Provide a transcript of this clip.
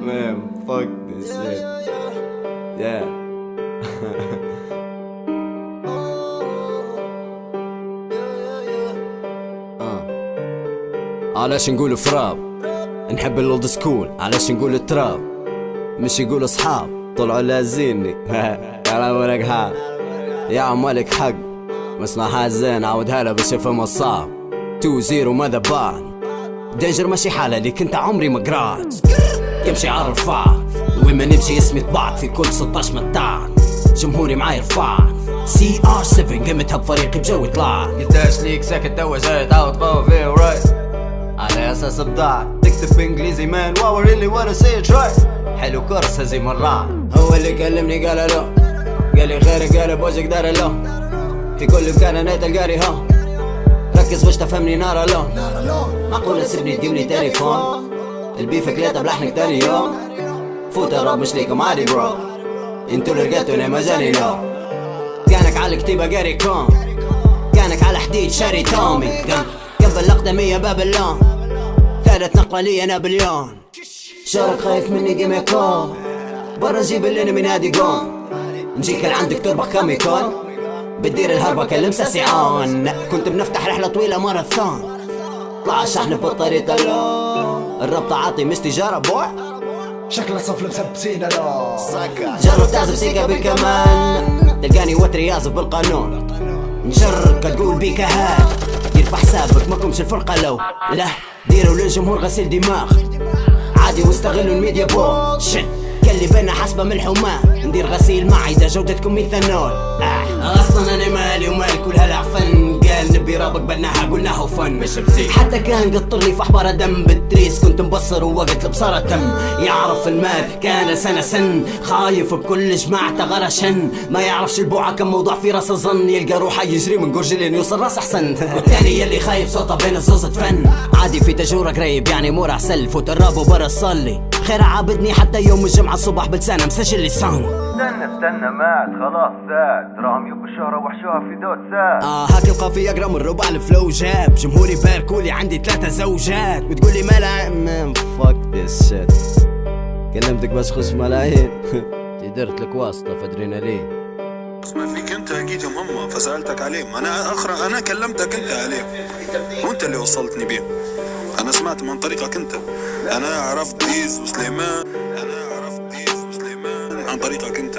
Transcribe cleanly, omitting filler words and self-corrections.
Man, fuck this shit. Yeah. علاش نقول فراب نحب الولد سكول، علاش نقول التراب مش يقول اصحاب طلعوا لازيني. كلام لك حق يا عمالك حق، مسمعها زين عودها له باش يفهم الصعب. 2-0 ماذا بعد دينجر ماشي حالة ليك انت عمري ما قرات. يمشي على الرفاع وين ما نمشي اسمي طبعت في كل 16 متاع. جمهوري معاي رفاع CR7 قمتها بفريقي بجوي طلعت. قداش ليك ساكت توا جاي تعاود قوي فيه ورايت على اساس ابداع. تكتب بانجليزي مان واو really wanna say it right. حلو كورس هزي مرات. هو اللي كلمني قال له، قال لي خيرك قال بوجهك دار له. في كل مكان انا تلقاني ها، ركز باش تفهمني نارا له. معقولة سيبني تجيبني تليفون البيفك ليتا بلحنك تاني يوم. فوت الراب مش ليكم عادي برو، انتو اللي رقدتوا انا مازالي لو. كانك على الكتيبة قاري كوم، كانك على حديد شاري تومي. قبل الأقدمية بابلون، ثالث نقلة لي أنا بليون. شارك خايف مني جيم يكون برا جيب اللي من نادي قوم. نجيك لعندك تربخ كم يكون، بتدير الهربة كلم ساسيعون. كنت بنفتح رحلة طويلة ماراثون، طلع شحن في الطريق اللون. الرب تعاطي مش تجارة بوع، شكله صف مسبسين انا جرب تعزف سيكا بالكمان، تلقاني وتري يعزف بالقانون. نجرك تقول بيك هاد يرفع حسابك ماكمش الفرقة لو لا. ديروا للجمهور غسيل دماغ عادي واستغلوا الميديا بول شت. كلي بينا حسبة من الحماة، ندير غسيل معي اذا جودتكم ميثانول. اصلا انا مالي ومال كل هالعفن. قال نبي رابك بناها قلناه فن مش بسيط. حتى كان قطر لي في احبار دم بالتريس كنت مبصر ووقت البصارة تم. يعرف المال كان سنة خايف بكل جماعته غرشن. ما يعرفش البوعة كم موضوع في راس الظن، يلقى روحه يجري من قرجلين يوصل راس احسن. والتاني يلي خايف صوته بين الزوزة فن. عادي في تجورة قريب يعني مور احسن. فوت الراب وبرا صلي خير عابدني حتى يوم الجمعة الصبح بلسانه مسجل لي ساوند. استنى مات خلاص زاد راهم يبوا الشهرة وحشوها في دوت ساد. هاك القافية اقرا من ربع الفلو جاب. جمهوري باركولي عندي 3 زوجات وتقولي ملا مان فاك ذيس شيت. كلمتك بس خش ملايين درت لك واسطة في ادرينالين. اسمع فيك انت جيتهم هم فسألتك عليهم. انا كلمتك انت عليهم وانت اللي وصلتني بيه. انا سمعت من طريقك انت. انا عرفت ديز وسليمان عن طريقك انت.